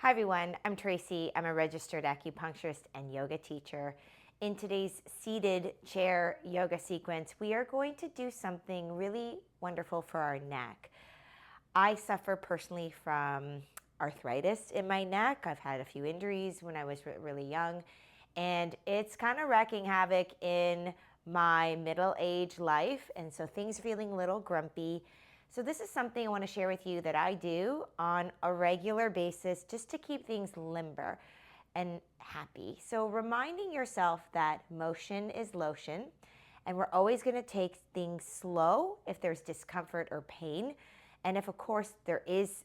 Hi everyone, I'm Tracy. I'm a registered acupuncturist and yoga teacher. In today's seated chair yoga sequence, we are going to do something really wonderful for our neck. I suffer personally from arthritis in my neck. I've had a few injuries when I was really young, and it's kind of wreaking havoc in my middle-aged life, and so things are feeling a little grumpy. So this is something I want to share with you that I do on a regular basis just to keep things limber and happy. So reminding yourself that motion is lotion, and we're always going to take things slow if there's discomfort or pain. And if, of course, there is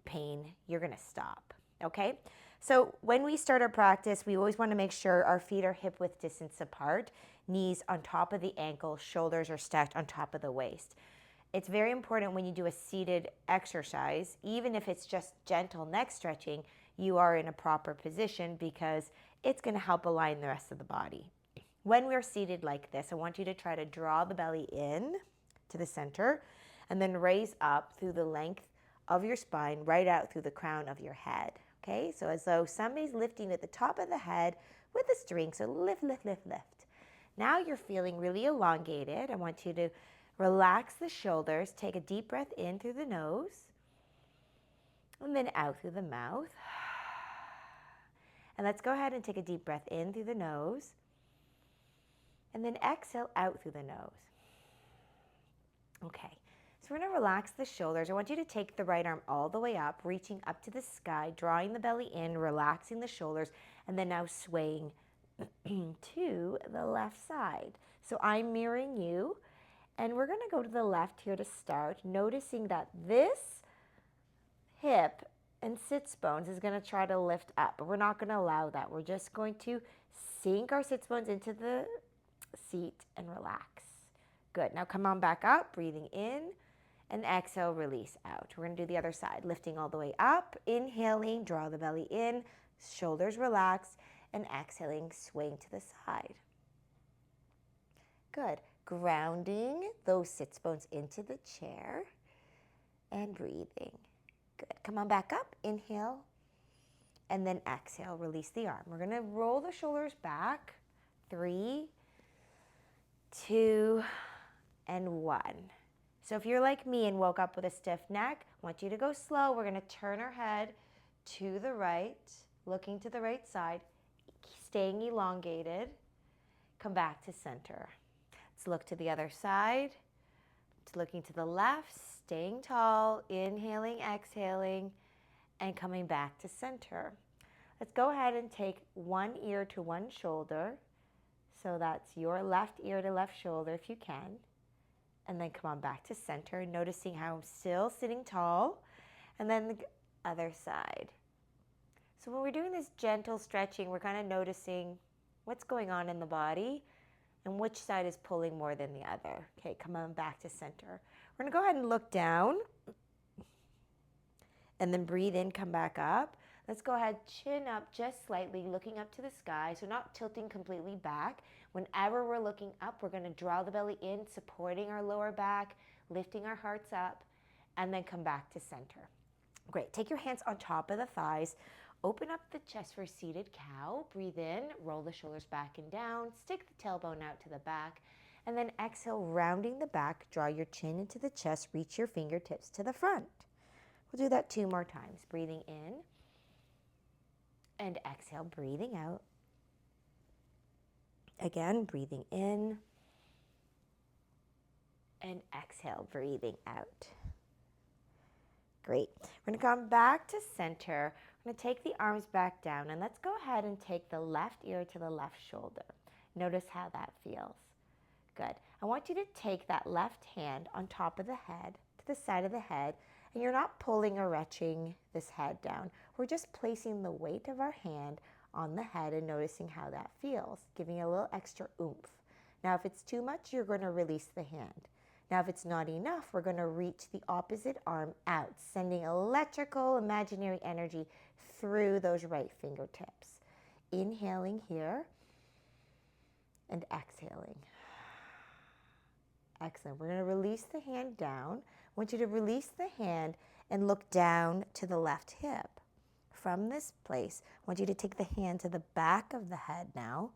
pain, you're going to stop, okay? So when we start our practice, we always want to make sure our feet are hip width distance apart, knees on top of the ankles, shoulders are stacked on top of the waist. It's very important when you do a seated exercise, even if it's just gentle neck stretching, you are in a proper position because it's going to help align the rest of the body. When we're seated like this, I want you to try to draw the belly in to the center and then raise up through the length of your spine, right out through the crown of your head. Okay, so as though somebody's lifting at the top of the head with a string. So lift, lift, lift, lift. Now you're feeling really elongated. I want you to relax the shoulders. Take a deep breath in through the nose and then out through the mouth. And let's go ahead and take a deep breath in through the nose and then exhale out through the nose. Okay, so we're going to relax the shoulders. I want you to take the right arm all the way up, reaching up to the sky, drawing the belly in, relaxing the shoulders, and then now swaying to the left side. So I'm mirroring you. And we're going to go to the left here to start, noticing that this hip and sits bones is going to try to lift up, but we're not going to allow that. We're just going to sink our sits bones into the seat and relax. Good. Now come on back up, breathing in, and exhale, release out. We're going to do the other side, lifting all the way up, inhaling, draw the belly in, shoulders relaxed, and exhaling, swaying to the side. Good. Grounding those sits bones into the chair and breathing. Good. Come on back up. Inhale and then exhale. Release the arm. We're going to roll the shoulders back. 3, 2, and 1. So if you're like me and woke up with a stiff neck, I want you to go slow. We're going to turn our head to the right, looking to the right side, staying elongated. Come back to center. Let's look to the other side. Looking to the left, staying tall, inhaling, exhaling, and coming back to center. Let's go ahead and take one ear to one shoulder. So that's your left ear to left shoulder if you can. And then come on back to center, noticing how I'm still sitting tall. And then the other side. So when we're doing this gentle stretching, we're kind of noticing what's going on in the body and which side is pulling more than the other. Okay, come on back to center. We're going to go ahead and look down and then breathe in, come back up. Let's go ahead, chin up just slightly, looking up to the sky, so not tilting completely back. Whenever we're looking up, we're going to draw the belly in, supporting our lower back, lifting our hearts up, and then come back to center. Great. Take your hands on top of the thighs. Open up the chest for seated cow. Breathe in, roll the shoulders back and down, stick the tailbone out to the back, and then exhale, rounding the back, draw your chin into the chest, reach your fingertips to the front. We'll do that 2 more times. Breathing in and exhale, breathing out. Again, breathing in and exhale, breathing out. Great. We're going to come back to center. We're going to take the arms back down, and let's go ahead and take the left ear to the left shoulder. Notice how that feels. Good. I want you to take that left hand on top of the head, to the side of the head, and you're not pulling or retching this head down. We're just placing the weight of our hand on the head and noticing how that feels, giving it a little extra oomph. Now, if it's too much, you're going to release the hand. Now, if it's not enough, we're going to reach the opposite arm out, sending electrical, imaginary energy through those right fingertips. Inhaling here and exhaling. Excellent. We're going to release the hand down. I want you to release the hand and look down to the left hip. from this place, I want you to take the hand to the back of the head now.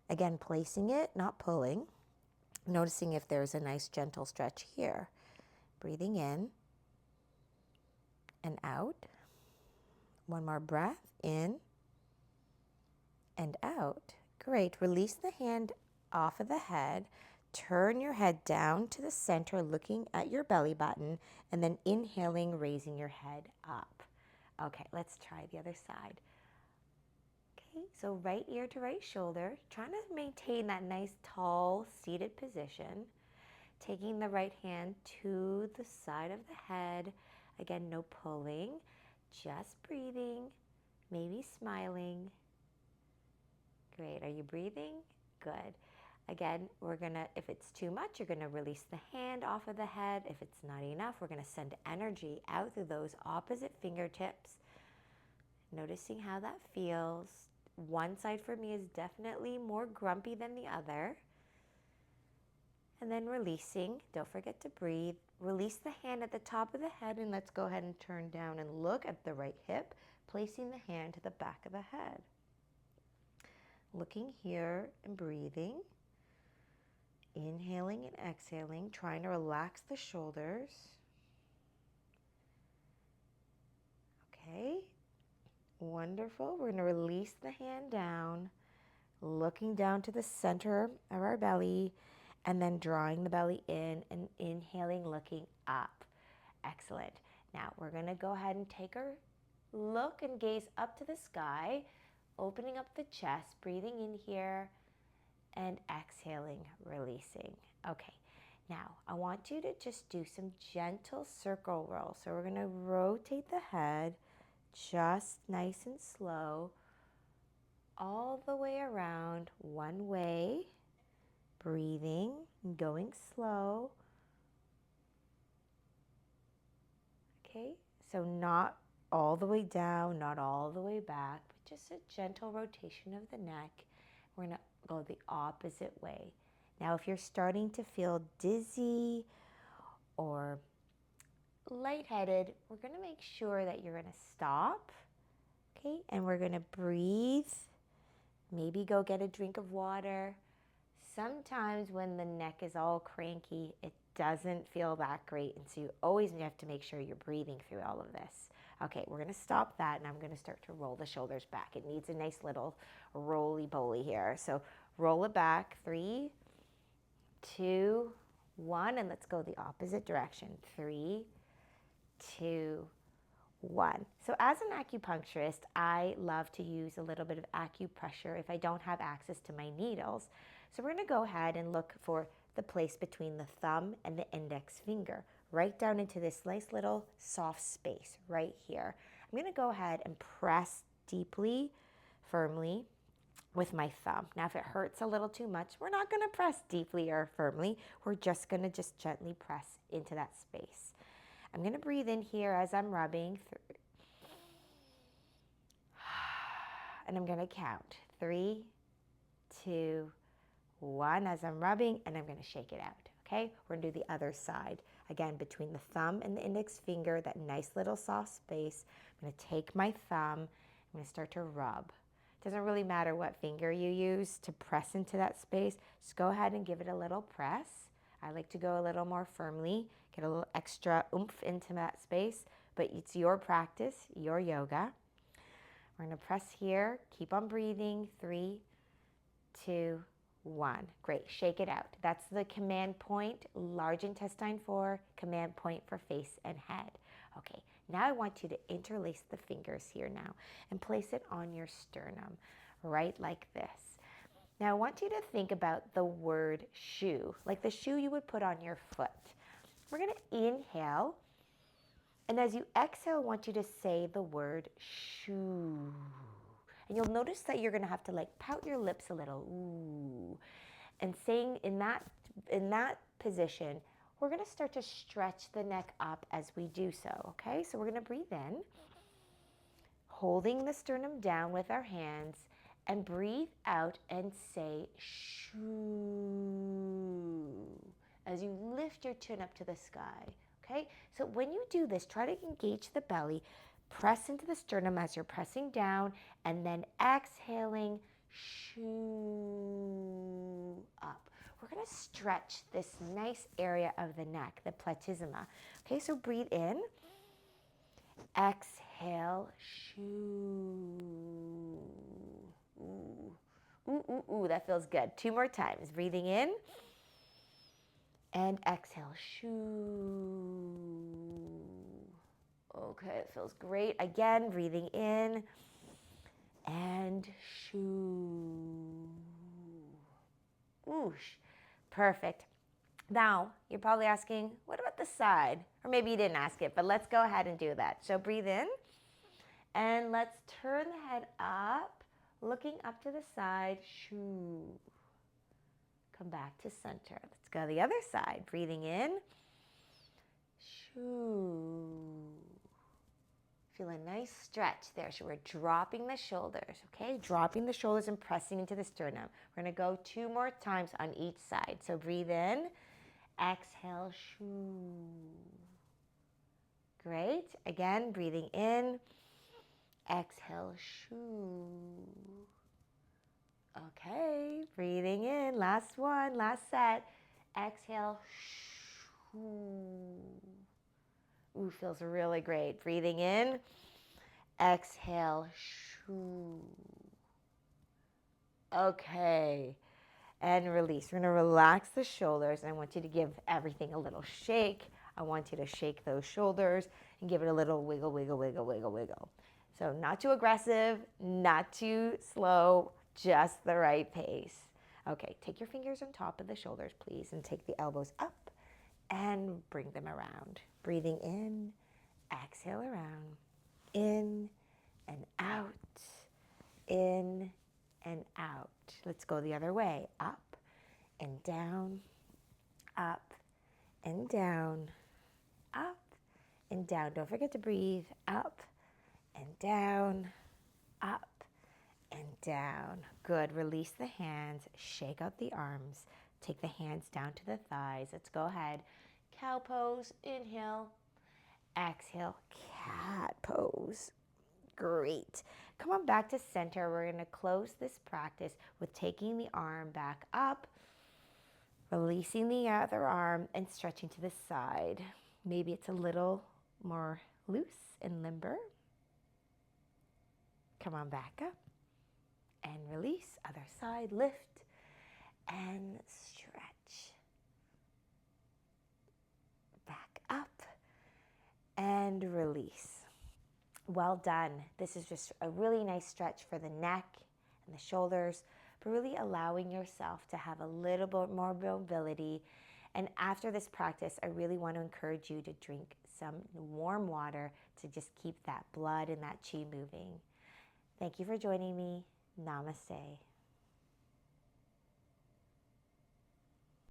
Again, placing it, not pulling. Noticing if there's a nice gentle stretch here. Breathing in and out. One more breath, in and out. Great. Release the hand off of the head. Turn your head down to the center, looking at your belly button, and then inhaling, raising your head up. Okay, let's try the other side. Okay, so right ear to right shoulder, trying to maintain that nice tall seated position. Taking the right hand to the side of the head. Again, no pulling, just breathing, maybe smiling. Great, are you breathing? Good. Again, we're gonna, if it's too much, you're gonna release the hand off of the head. If it's not enough, we're gonna send energy out through those opposite fingertips. Noticing how that feels. One side for me is definitely more grumpy than the other. And then releasing, don't forget to breathe. Release the hand at the top of the head, and let's go ahead and turn down and look at the right hip, placing the hand to the back of the head. Looking here and breathing. Inhaling and exhaling, trying to relax the shoulders. Okay, wonderful. We're gonna release the hand down, looking down to the center of our belly, and then drawing the belly in and inhaling, looking up. Excellent. Now we're gonna go ahead and take our look and gaze up to the sky, opening up the chest, breathing in here, and exhaling, releasing. Okay, now I want you to just do some gentle circle rolls. So we're gonna rotate the head, just nice and slow, all the way around, one way, breathing, going slow. Okay, so not all the way down, not all the way back, but just a gentle rotation of the neck. We're gonna go the opposite way. Now, if you're starting to feel dizzy or lightheaded, we're gonna make sure that you're gonna stop, okay? And we're gonna breathe, maybe go get a drink of water. Sometimes when the neck is all cranky, it doesn't feel that great, and so you always have to make sure you're breathing through all of this. Okay, we're gonna stop that, and I'm gonna start to roll the shoulders back. It needs a nice little roly-poly here. So roll it back, 3, 2, 1, and let's go the opposite direction. 3, 2, 1. So as an acupuncturist, I love to use a little bit of acupressure if I don't have access to my needles. So we're gonna go ahead and look for the place between the thumb and the index finger, right down into this nice little soft space right here. I'm gonna go ahead and press deeply, firmly with my thumb. Now, if it hurts a little too much, we're not gonna press deeply or firmly. We're just gonna gently press into that space. I'm gonna breathe in here as I'm rubbing through. And I'm gonna count 3, 2, 1 as I'm rubbing, and I'm gonna shake it out, okay? We're gonna do the other side. Again, between the thumb and the index finger, that nice little soft space. I'm gonna take my thumb, I'm gonna start to rub. It doesn't really matter what finger you use to press into that space. Just go ahead and give it a little press. I like to go a little more firmly, get a little extra oomph into that space, but it's your practice, your yoga. We're gonna press here, keep on breathing, 3, 2, 1. Great, shake it out. That's the command point, large intestine 4, command point for face and head. Okay, now I want you to interlace the fingers here now and place it on your sternum, right like this. Now I want you to think about the word shoe, like the shoe you would put on your foot. We're gonna inhale, and as you exhale, I want you to say the word shoe. And you'll notice that you're gonna have to like pout your lips a little, ooh. And saying in that position, we're gonna start to stretch the neck up as we do so, okay? So we're gonna breathe in, holding the sternum down with our hands, and breathe out and say shoo as you lift your chin up to the sky, okay? So when you do this, try to engage the belly, Press into the sternum as you're pressing down, and then exhaling, shoo up. We're going to stretch this nice area of the neck, the platysma. Okay, so breathe in. Exhale, shoo. Ooh, ooh, ooh, ooh, that feels good. 2 more times. Breathing in. And exhale, shoo. Okay, it feels great. Again, breathing in. And shoo. Oosh. Perfect. Now, you're probably asking, what about the side? Or maybe you didn't ask it, but let's go ahead and do that. So breathe in, and let's turn the head up, looking up to the side. Shoo. Come back to center. Let's go the other side. Breathing in. Shoo. Feel a nice stretch there. So we're dropping the shoulders, okay? Dropping the shoulders and pressing into the sternum. We're going to go 2 more times on each side. So breathe in. Exhale, shoo. Great. Again, breathing in. Exhale, shoo. Okay, breathing in. Last one, last set. Exhale, shoo. Ooh, feels really great. Breathing in. Exhale, shoo. Okay. And release. We're going to relax the shoulders. And I want you to give everything a little shake. I want you to shake those shoulders and give it a little wiggle, wiggle, wiggle, wiggle, wiggle. So not too aggressive, not too slow, just the right pace. Okay, take your fingers on top of the shoulders, please, and take the elbows up and bring them around. Breathing in, exhale around, in and out, in and out. Let's go the other way. Up and down, up and down, up and down. Don't forget to breathe. Up and down, up and down. Good. Release the hands. Shake out the arms. Take the hands down to the thighs. Let's go ahead. Cow pose. Inhale. Exhale. Cat pose. Great. Come on back to center. We're going to close this practice with taking the arm back up, releasing the other arm, and stretching to the side. Maybe it's a little more loose and limber. Come on back up and release. Other side. Lift and stretch. Back up and release. Well done. This is just a really nice stretch for the neck and the shoulders, but really allowing yourself to have a little bit more mobility. And after this practice, I really want to encourage you to drink some warm water to just keep that blood and that chi moving. Thank you for joining me. Namaste.